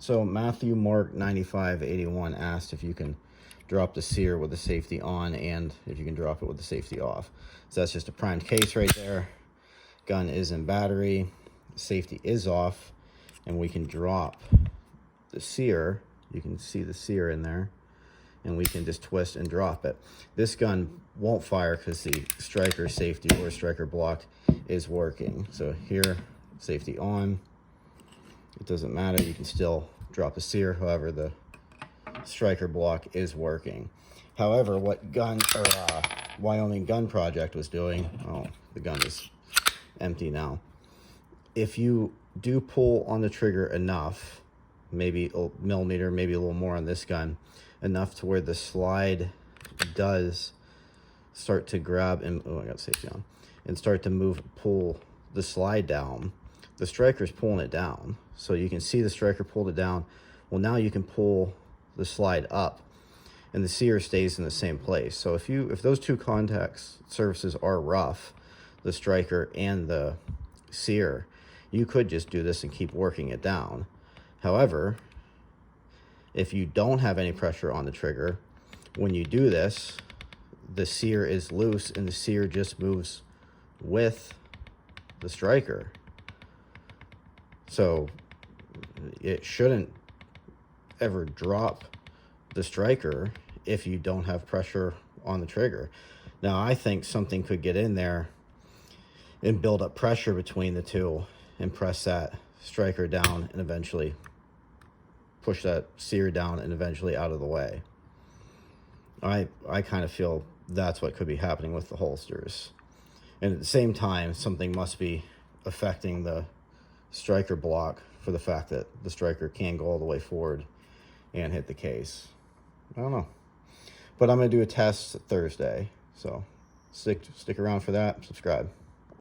So Matthew Mark 9581 asked if you can drop the sear with the safety on and if you can drop it with the safety off. So that's just a primed case right there. Gun is in battery, safety is off, and we can drop the sear. You can see the sear in there, and we can just twist and drop it. This gun won't fire because the striker safety or striker block is working. So here, safety on. It doesn't matter, you can still drop the sear, however the striker block is working. However, what Wyoming Gun Project was doing, oh, the gun is empty now. If you do pull on the trigger enough, maybe a millimeter, maybe a little more on this gun, enough to where the slide does start to grab and, oh, I got safety on, and start to pull the slide down, the striker's pulling it down. So you can see the striker pulled it down. Well, now you can pull the slide up and the sear stays in the same place. So if those two contact surfaces are rough, the striker and the sear, you could just do this and keep working it down. However, if you don't have any pressure on the trigger, when you do this, the sear is loose and the sear just moves with the striker. So it shouldn't ever drop the striker if you don't have pressure on the trigger. Now, I think something could get in there and build up pressure between the two and press that striker down and eventually push that sear down and eventually out of the way. I kind of feel that's what could be happening with the holsters. And at the same time, something must be affecting the striker block for the fact that the striker can go all the way forward and hit the case. I don't know. But I'm going to do a test Thursday. So stick around for that. Subscribe.